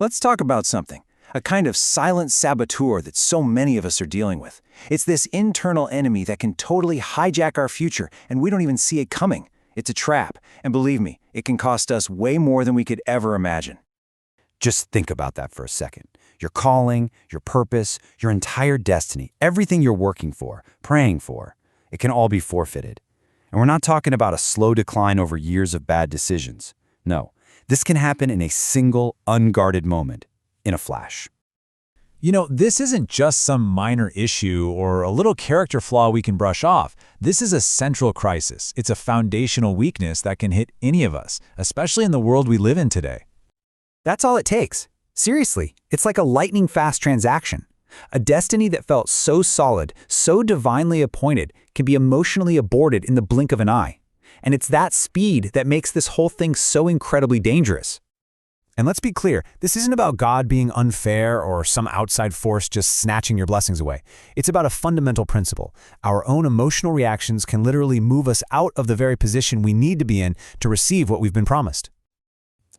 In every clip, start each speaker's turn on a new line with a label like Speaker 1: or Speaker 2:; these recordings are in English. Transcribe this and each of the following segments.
Speaker 1: Let's talk about something. A kind of silent saboteur that so many of us are dealing with. It's this internal enemy that can totally hijack our future, and we don't even see it coming. It's a trap, and believe me, it can cost us way more than we could ever imagine.
Speaker 2: Just think about that for a second. Your calling, your purpose, your entire destiny, everything you're working for, praying for, it can all be forfeited. And we're not talking about a slow decline over years of bad decisions. No, this can happen in a single, unguarded moment, in a flash.
Speaker 3: You know, this isn't just some minor issue or a little character flaw we can brush off. This is a central crisis. It's a foundational weakness that can hit any of us, especially in the world we live in today.
Speaker 4: That's all it takes. Seriously, it's like a lightning-fast transaction. A destiny that felt so solid, so divinely appointed, can be emotionally aborted in the blink of an eye. And it's that speed that makes this whole thing so incredibly dangerous.
Speaker 3: And let's be clear, this isn't about God being unfair or some outside force just snatching your blessings away. It's about a fundamental principle. Our own emotional reactions can literally move us out of the very position we need to be in to receive what we've been promised.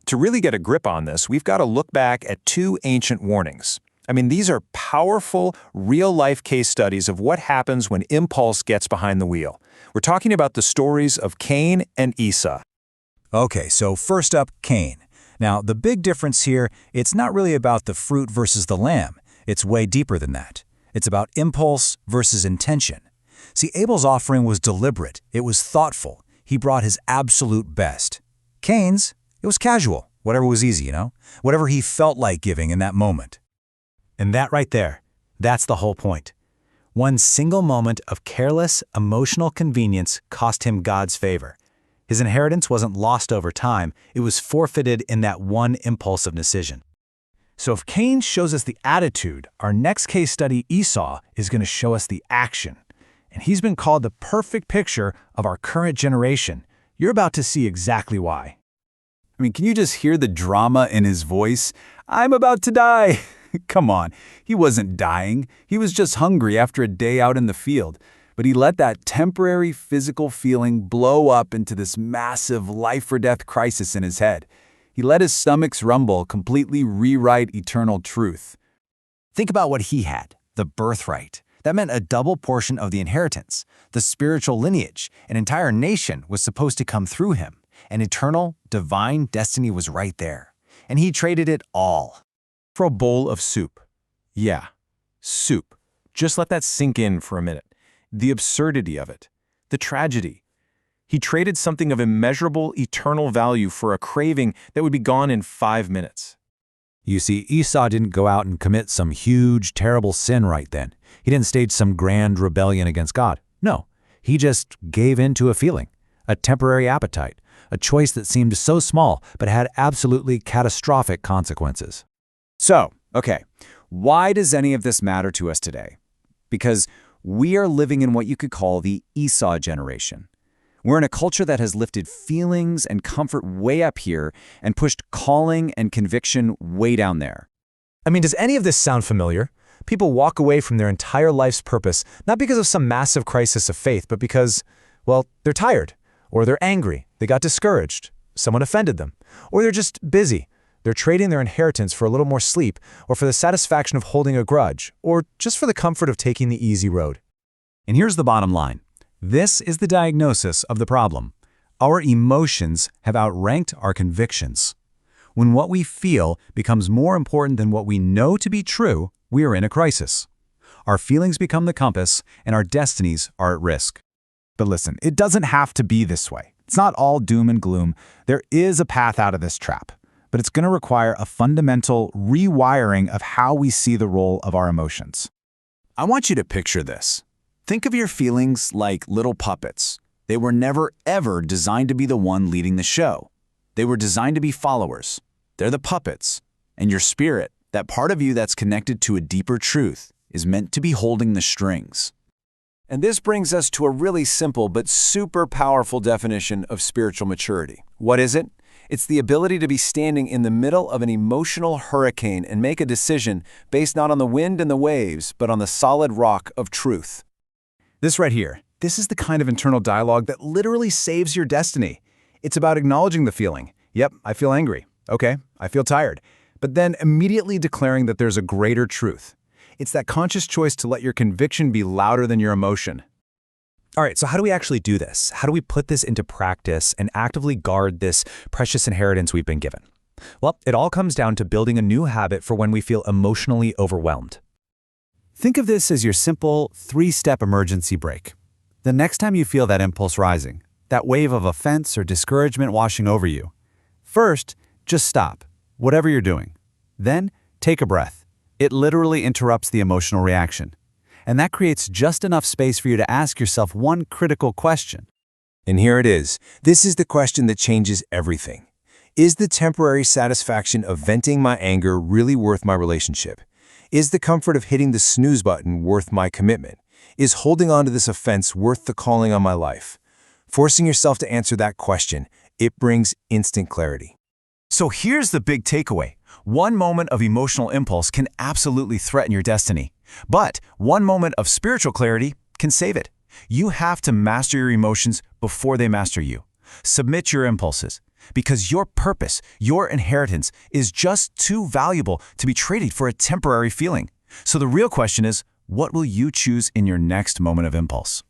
Speaker 1: To really get a grip on this, we've got to look back at two ancient warnings. I mean, these are powerful, real-life case studies of what happens when impulse gets behind the wheel. We're talking about the stories of Cain and Esau.
Speaker 3: Okay, so first up, Cain. Now, the big difference here, it's not really about the fruit versus the lamb. It's way deeper than that. It's about impulse versus intention. See, Abel's offering was deliberate. It was thoughtful. He brought his absolute best. Cain's, it was casual. Whatever was easy, Whatever he felt like giving in that moment. And that right there, that's the whole point. One single moment of careless, emotional convenience cost him God's favor. His inheritance wasn't lost over time, it was forfeited in that one impulsive decision. So if Cain shows us the attitude, our next case study, Esau, is going to show us the action. And he's been called the perfect picture of our current generation. You're about to see exactly why.
Speaker 2: I mean, can you just hear the drama in his voice? I'm about to die. Come on, he wasn't dying. He was just hungry after a day out in the field. But he let that temporary physical feeling blow up into this massive life-or-death crisis in his head. He let his stomach's rumble completely rewrite eternal truth.
Speaker 4: Think about what he had, the birthright. That meant a double portion of the inheritance, the spiritual lineage. An entire nation was supposed to come through him. An eternal, divine destiny was right there. And he traded it all
Speaker 1: For a bowl of soup. Yeah, soup. Just let that sink in for a minute. The absurdity of it. The tragedy. He traded something of immeasurable, eternal value for a craving that would be gone in 5 minutes.
Speaker 3: You see, Esau didn't go out and commit some huge, terrible sin right then. He didn't stage some grand rebellion against God. No, he just gave in to a feeling, a temporary appetite, a choice that seemed so small but had absolutely catastrophic consequences.
Speaker 2: So, okay, why does any of this matter to us today? Because we are living in what you could call the Esau generation. We're in a culture that has lifted feelings and comfort way up here and pushed calling and conviction way down there.
Speaker 3: I mean, does any of this sound familiar? People walk away from their entire life's purpose, not because of some massive crisis of faith, but because, well, they're tired, or they're angry, they got discouraged, someone offended them, or they're just busy. They're trading their inheritance for a little more sleep, or for the satisfaction of holding a grudge, or just for the comfort of taking the easy road. And here's the bottom line. This is the diagnosis of the problem. Our emotions have outranked our convictions. When what we feel becomes more important than what we know to be true, we are in a crisis. Our feelings become the compass, and our destinies are at risk.
Speaker 5: But listen, it doesn't have to be this way. It's not all doom and gloom. There is a path out of this trap. But it's going to require a fundamental rewiring of how we see the role of our emotions.
Speaker 2: I want you to picture this. Think of your feelings like little puppets. They were never, ever designed to be the one leading the show. They were designed to be followers. They're the puppets. And your spirit, that part of you that's connected to a deeper truth, is meant to be holding the strings.
Speaker 1: And this brings us to a really simple but super powerful definition of spiritual maturity. What is it? It's the ability to be standing in the middle of an emotional hurricane and make a decision based not on the wind and the waves, but on the solid rock of truth.
Speaker 5: This right here, this is the kind of internal dialogue that literally saves your destiny. It's about acknowledging the feeling. Yep, I feel angry. Okay, I feel tired.
Speaker 2: but then immediately declaring that there's a greater truth. It's that conscious choice to let your conviction be louder than your emotion.
Speaker 4: All right, so how do we actually do this? How do we put this into practice and actively guard this precious inheritance we've been given? Well, it all comes down to building a new habit for when we feel emotionally overwhelmed.
Speaker 2: Think of this as your simple 3-step emergency brake. The next time you feel that impulse rising, that wave of offense or discouragement washing over you, first, just stop, whatever you're doing. Then, take a breath. It literally interrupts the emotional reaction. And that creates just enough space for you to ask yourself one critical question.
Speaker 1: And here it is. This is the question that changes everything. Is the temporary satisfaction of venting my anger really worth my relationship? Is the comfort of hitting the snooze button worth my commitment? Is holding on to this offense worth the calling on my life? Forcing yourself to answer that question, it brings instant clarity.
Speaker 2: So here's the big takeaway. One moment of emotional impulse can absolutely threaten your destiny. But one moment of spiritual clarity can save it. You have to master your emotions before they master you. Submit your impulses, because your purpose, your inheritance, is just too valuable to be traded for a temporary feeling. So the real question is, what will you choose in your next moment of impulse?